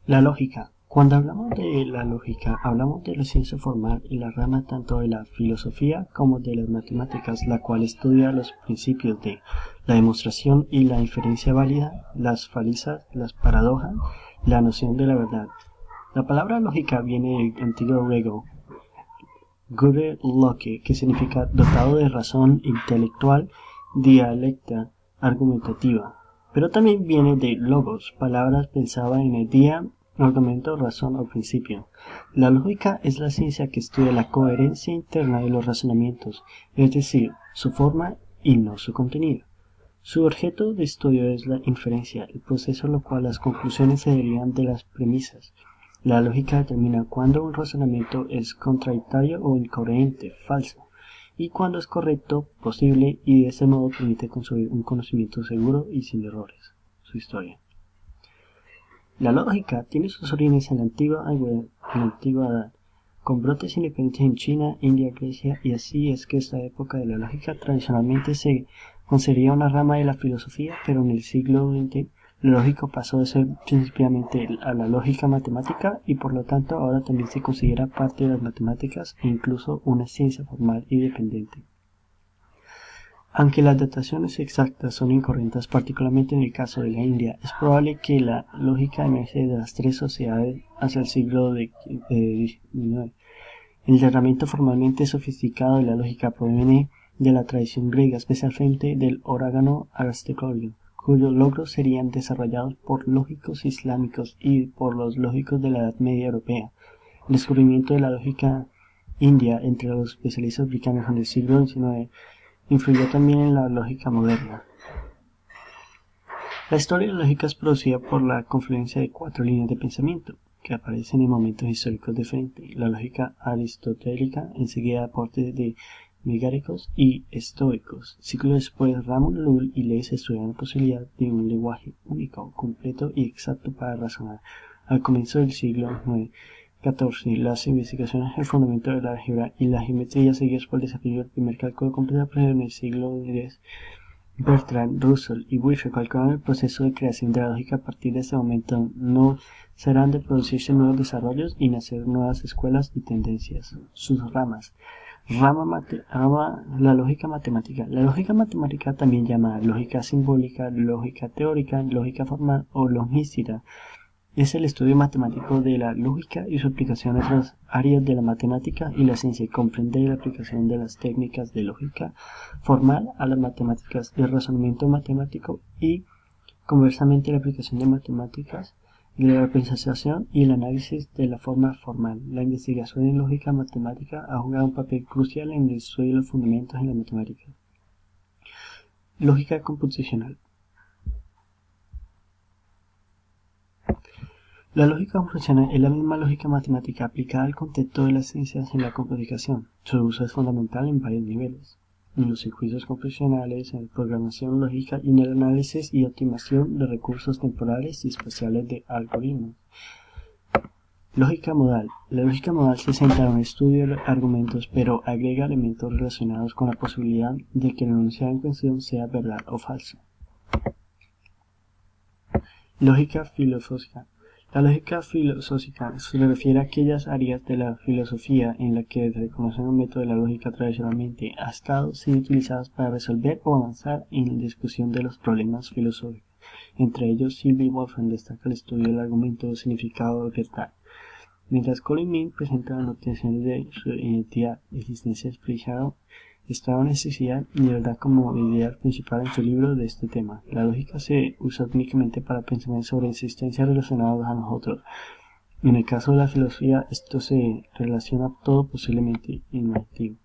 La lógica. Cuando hablamos de la lógica, hablamos de la ciencia formal y la rama tanto de la filosofía como de las matemáticas, la cual estudia los principios de la demostración y la inferencia válida, las falizas, las paradojas, la noción de la verdad. La palabra lógica viene del antiguo griego "gure loke", que significa dotado de razón intelectual, dialecta, argumentativa. Pero también viene de logos, palabras pensadas en el día, argumento, razón o principio. La lógica es la ciencia que estudia la coherencia interna de los razonamientos, es decir, su forma y no su contenido. Su objeto de estudio es la inferencia, el proceso en el cual las conclusiones se derivan de las premisas. La lógica determina cuándo un razonamiento es contradictorio o incoherente, falso, y cuándo es correcto, posible, y de ese modo permite construir un conocimiento seguro y sin errores. Su historia. La lógica tiene sus orígenes en la antigüedad, con brotes independientes en China, India, Grecia, y así es que esta época de la lógica tradicionalmente se consideraba una rama de la filosofía, pero en el siglo XX lo lógico pasó de ser principalmente a la lógica matemática y por lo tanto ahora también se considera parte de las matemáticas e incluso una ciencia formal y dependiente. Aunque las dataciones exactas son incorrectas, particularmente en el caso de la India, es probable que la lógica emerge de las tres sociedades hacia el siglo XIX. El tratamiento formalmente sofisticado de la lógica proviene de la tradición griega, especialmente del orágano aristotélico, cuyos logros serían desarrollados por lógicos islámicos y por los lógicos de la Edad Media europea. El descubrimiento de la lógica india entre los especialistas británicos en el siglo XIX influyó también en la lógica moderna. La historia de la lógica es producida por la confluencia de cuatro líneas de pensamiento, que aparecen en momentos históricos diferentes. La lógica aristotélica, enseguida aportes de megáricos y estoicos. Siglos después, Ramon Llull y Leys estudiaron la posibilidad de un lenguaje único, completo y exacto para razonar. Al comienzo del siglo XIV, las investigaciones en el fundamento de la álgebra y la geometría seguidas por el desarrollo del primer cálculo completo en el siglo X. Bertrand Russell y Virchow calcularon el proceso de creación de la lógica. A partir de ese momento no serán de producirse nuevos desarrollos y nacer nuevas escuelas y tendencias. Sus ramas. La lógica matemática. La lógica matemática, también llamada lógica simbólica, lógica teórica, lógica formal o logística, es el estudio matemático de la lógica y su aplicación a otras áreas de la matemática y la ciencia, y comprende la aplicación de las técnicas de lógica formal a las matemáticas de razonamiento matemático y, conversamente, la aplicación de matemáticas de la representación y el análisis de la forma formal. La investigación en lógica matemática ha jugado un papel crucial en el estudio de los fundamentos en la matemática. Lógica computacional. La lógica computacional es la misma lógica matemática aplicada al contexto de las ciencias en la computación. Su uso es fundamental en varios niveles: en los circuitos computacionales, en la programación lógica y en el análisis y optimización de recursos temporales y espaciales de algoritmos. Lógica modal. La lógica modal se centra en un estudio de argumentos, pero agrega elementos relacionados con la posibilidad de que el enunciado en cuestión sea verdad o falso. Lógica filosófica. La lógica filosófica se refiere a aquellas áreas de la filosofía en las que el reconocido método de la lógica tradicionalmente ha estado siendo utilizadas para resolver o avanzar en la discusión de los problemas filosóficos. Entre ellos, Sylvie Wolfram destaca el estudio del argumento significado o verdad, mientras Colin Mead presenta las notaciones de su identidad, existencia expresada, estado de necesidad y verdad como idea principal en su libro de este tema. La lógica se usa únicamente para pensar sobre existencias relacionadas a nosotros. En el caso de la filosofía, esto se relaciona todo posiblemente imaginativo.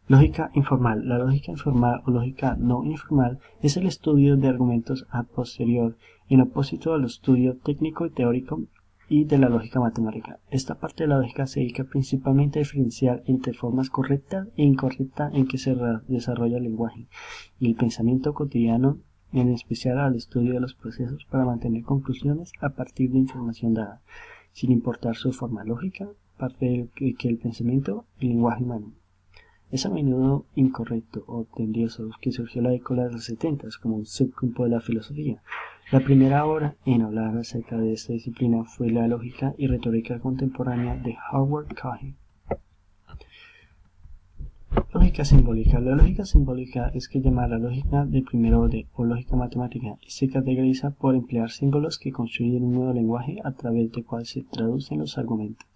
Lógica informal. La lógica informal o lógica no informal es el estudio de argumentos a posterior, en opósito al estudio técnico y teórico y de la lógica matemática. Esta parte de la lógica se dedica principalmente a diferenciar entre formas correctas e incorrectas en que se desarrolla el lenguaje y el pensamiento cotidiano, en especial al estudio de los procesos para mantener conclusiones a partir de información dada, sin importar su forma lógica, parte de que el pensamiento y el lenguaje humano es a menudo incorrecto o tendioso, que surgió en la década de los 70 como un subcampo de la filosofía. La primera obra en hablar acerca de esta disciplina fue La lógica y retórica contemporánea de Howard Cohen. Lógica simbólica. La lógica simbólica es que llamar la lógica de primer orden o lógica matemática y se caracteriza por emplear símbolos que construyen un nuevo lenguaje a través del cual se traducen los argumentos.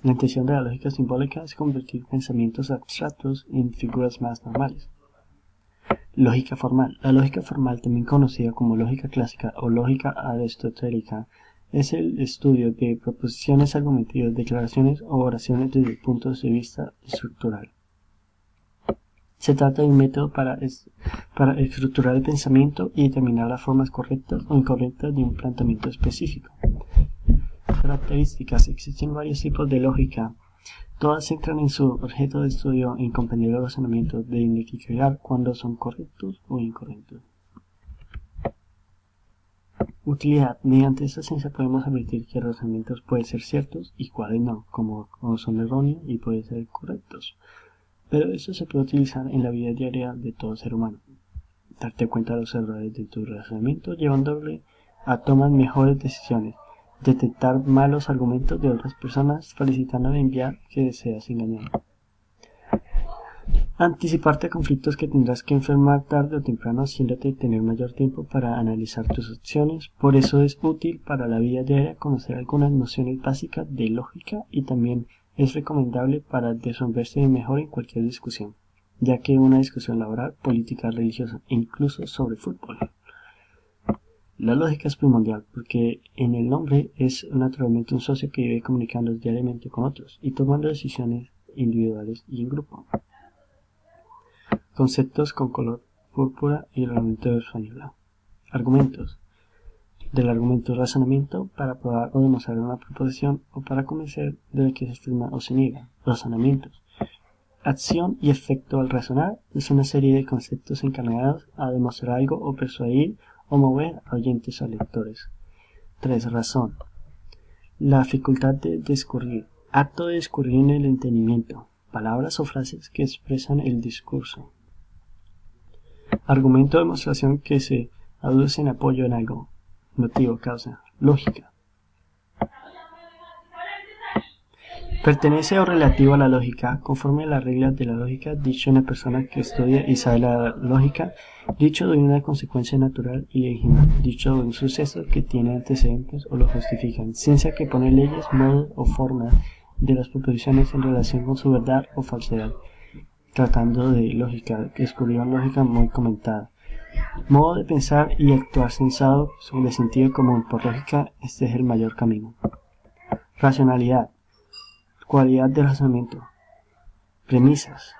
La intención de la lógica simbólica es convertir pensamientos abstractos en figuras más normales. Lógica formal. La lógica formal, también conocida como lógica clásica o lógica aristotélica, es el estudio de proposiciones argumentativas, declaraciones o oraciones desde el punto de vista estructural. Se trata de un método para estructurar el pensamiento y determinar las formas correctas o incorrectas de un planteamiento específico. Características. Existen varios tipos de lógica. Todas centran en su objeto de estudio en comprender los razonamientos, de identificar cuándo son correctos o incorrectos. Utilidad. Mediante esta ciencia podemos advertir que los razonamientos pueden ser ciertos y cuáles no, como son erróneos y pueden ser correctos. Pero esto se puede utilizar en la vida diaria de todo ser humano. Darte cuenta de los errores de tu razonamiento llevándole a tomar mejores decisiones. Detectar malos argumentos de otras personas, felicitando al enviar que deseas engañar. Anticiparte a conflictos que tendrás que enfrentar tarde o temprano, haciéndote tener mayor tiempo para analizar tus acciones. Por eso es útil para la vida diaria conocer algunas nociones básicas de lógica y también es recomendable para desenvolverse mejor en cualquier discusión, ya que una discusión laboral, política, religiosa e incluso sobre fútbol. La lógica es primordial porque en el nombre es naturalmente un socio que vive comunicando diariamente con otros y tomando decisiones individuales y en grupo. Conceptos con color púrpura y reglamento española. Argumentos. Del argumento razonamiento para probar o demostrar una proposición o para convencer de la que se afirma o se niega. Razonamientos. Acción y efecto al razonar es una serie de conceptos encaminados a demostrar algo o persuadir o mover a oyentes o lectores. 3. Razón. La facultad de discurrir. Acto de discurrir en el entendimiento. Palabras o frases que expresan el discurso. Argumento o demostración que se aduce en apoyo en algo. Motivo, causa. Lógica. Pertenece o relativo a la lógica, conforme a las reglas de la lógica, dicho una persona que estudia y sabe la lógica, dicho de una consecuencia natural y legítima, dicho de un suceso que tiene antecedentes o lo justifican, ciencia que pone leyes, modos o formas de las proposiciones en relación con su verdad o falsedad, tratando de lógica, que descubrió lógica muy comentada. Modo de pensar y actuar sensado sobre sentido común, por lógica, este es el mayor camino. Racionalidad. Cualidad del razonamiento. Premisas.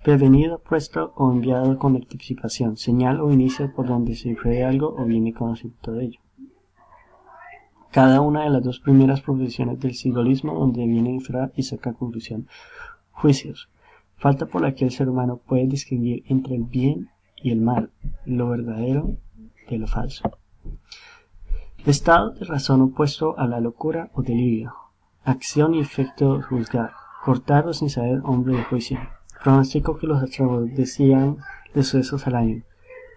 Prevenido, puesto o enviado con anticipación. Señal o inicio por donde se infiere algo o viene conocimiento de ello. Cada una de las dos primeras profesiones del simbolismo donde viene a inferir y sacar conclusión. Juicios. Falta por la que el ser humano puede distinguir entre el bien y el mal, lo verdadero de lo falso. Estado de razón opuesto a la locura o delirio. Acción y efecto juzgar. Cortar o sin saber hombre de juicio. Pronóstico que los astrólogos decían de sucesos al año.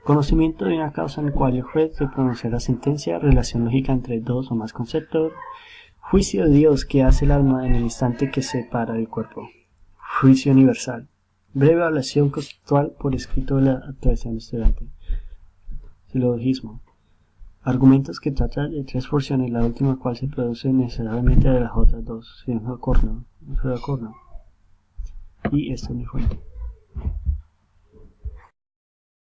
Conocimiento de una causa en la cual el juez de pronunciar la sentencia. Relación lógica entre dos o más conceptos. Juicio de Dios que hace el alma en el instante que se separa del cuerpo. Juicio universal. Breve evaluación conceptual por escrito de la actuación estudiante. Silogismo. Argumentos que tratan de tres porciones, la última cual se produce necesariamente de las otras dos, si no de acuerdo. Y esta es mi fuente.